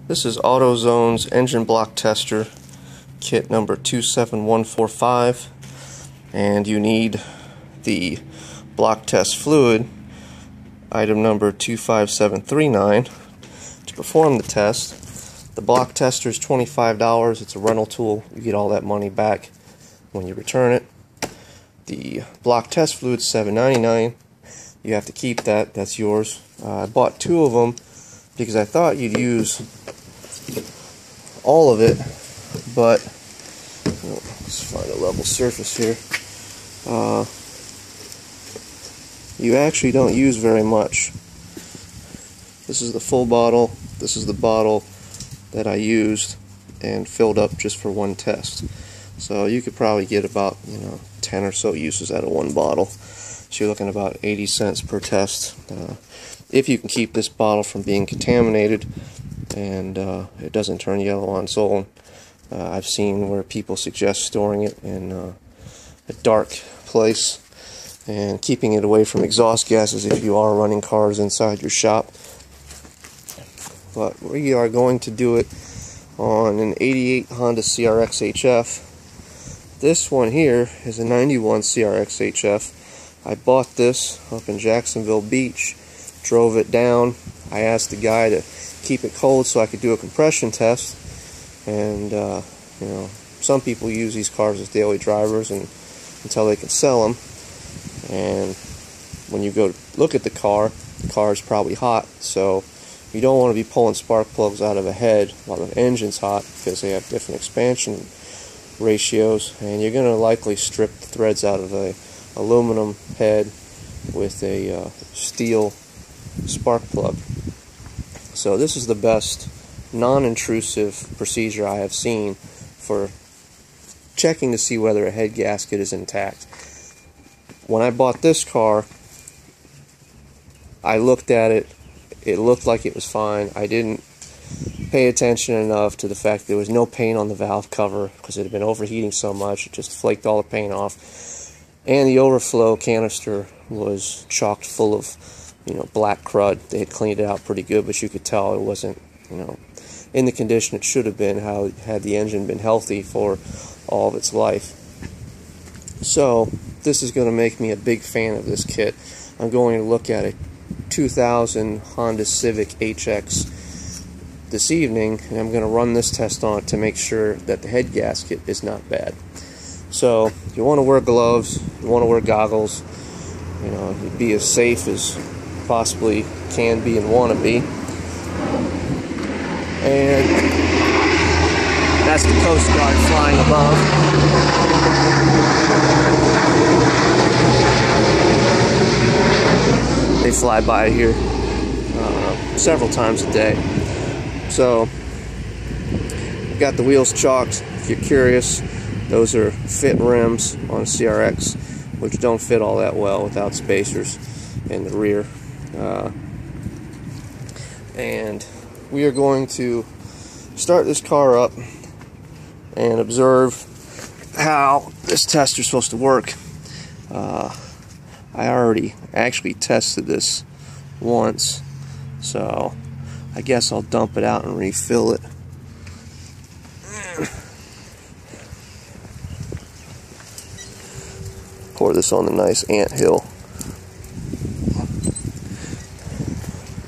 This is AutoZone's engine block tester, kit number 27145, and you need the block test fluid, item number 25739, to perform the test. The block tester is $25. It's a rental tool. You get all that money back when you return it. The block test fluid is $7.99. You have to keep that. That's yours. I bought two of them because I thought you'd use all of it, but let's find a level surface here. You actually don't use very much. This is the full bottle. This is the bottle that I used and filled up just for one test. So you could probably get about 10 or so uses out of one bottle. So you're looking at about 80 cents per test. If you can keep this bottle from being contaminated and it doesn't turn yellow on its own. I've seen where people suggest storing it in a dark place and keeping it away from exhaust gases if you are running cars inside your shop. But we are going to do it on an 88 Honda CRX HF. This one here is a 91 CRX HF. I bought this up in Jacksonville Beach, drove it down. I asked the guy to keep it cold so I could do a compression test, and some people use these cars as daily drivers until they can sell them, and when you go look at the car is probably hot, so you don't want to be pulling spark plugs out of a head while the engine's hot because they have different expansion ratios, and you're going to likely strip the threads out of a aluminum head with a steel spark plug. So this is the best non-intrusive procedure I have seen for checking to see whether a head gasket is intact. When I bought this car, I looked at it. It looked like it was fine. I didn't pay attention enough to the fact that there was no paint on the valve cover because it had been overheating so much. It just flaked all the paint off. And the overflow canister was chocked full of black crud. They had cleaned it out pretty good, but you could tell it wasn't, in the condition it should have been had the engine been healthy for all of its life. So this is going to make me a big fan of this kit. I'm going to look at a 2000 Honda Civic HX this evening, and I'm going to run this test on it to make sure that the head gasket is not bad. So you want to wear gloves, you want to wear goggles, you'd be as safe as possibly can be and want to be. And that's the Coast Guard flying above. They fly by here several times a day. So I've got the wheels chalked. If you're curious, those are fit rims on a CRX, which don't fit all that well without spacers in the rear. And we are going to start this car up and observe how this tester is supposed to work. I already actually tested this once, so I guess I'll dump it out and refill it. Pour this on the nice ant hill.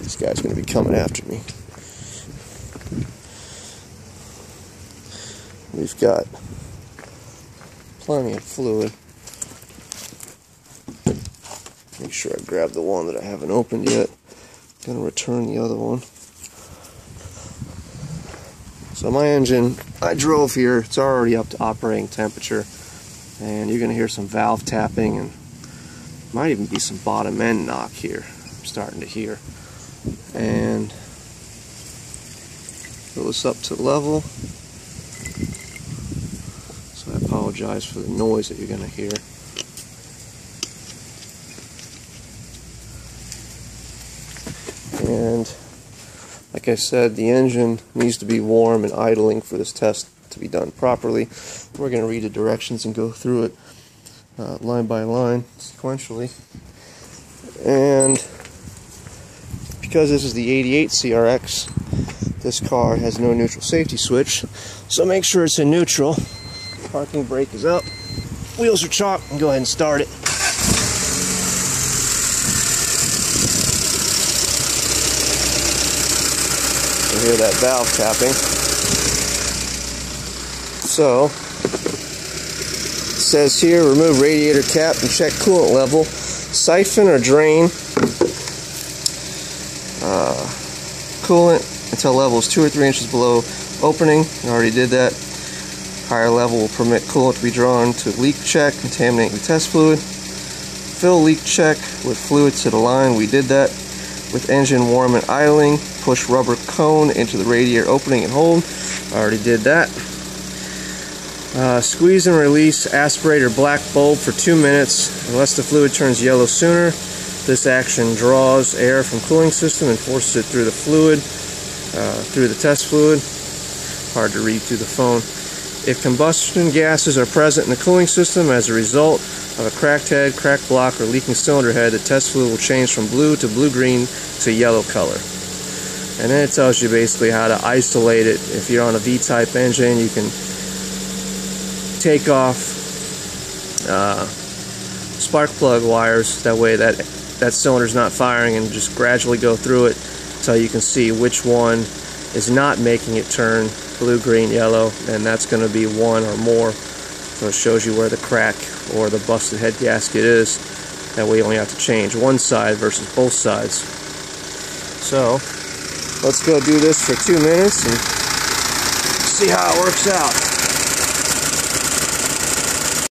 This guy's going to be coming after me. We've got plenty of fluid. Make sure I grab the one that I haven't opened yet. I'm going to return the other one. So my engine, I drove here, it's already up to operating temperature, and you're going to hear some valve tapping and might even be some bottom end knock here. I'm starting to hear. And fill this up to level. So I apologize for the noise that you're going to hear. And like I said, the engine needs to be warm and idling for this test to be done properly. We're going to read the directions and go through it line by line, sequentially. And because this is the 88 CRX, This car has no neutral safety switch, so make sure it's in neutral. Parking brake is up. Wheels are chalk, and go ahead and start it. You hear that valve tapping. So, it says here, remove radiator cap and check coolant level. Siphon or drain coolant until level is 2 or 3 inches below opening. I already did that. Higher level will permit coolant to be drawn to leak check, contaminating the test fluid. Fill leak check with fluid to the line. We did that. With engine warm and idling, push rubber cone into the radiator opening and hold. I already did that. Squeeze and release aspirator black bulb for 2 minutes. Unless the fluid turns yellow sooner, this action draws air from cooling system and forces it through the fluid, through the test fluid. Hard to read through the phone. If combustion gases are present in the cooling system as a result of a cracked head, cracked block, or leaking cylinder head, the test fluid will change from blue to blue-green to yellow color. And then it tells you basically how to isolate it. If you're on a V-type engine, you can take off spark plug wires. That way that cylinder's not firing, and just gradually go through it until you can see which one is not making it turn blue, green, yellow, and that's going to be one or more. So it shows you where the crack or the busted head gasket is. That way you only have to change one side versus both sides. So let's go do this for 2 minutes and see how it works out.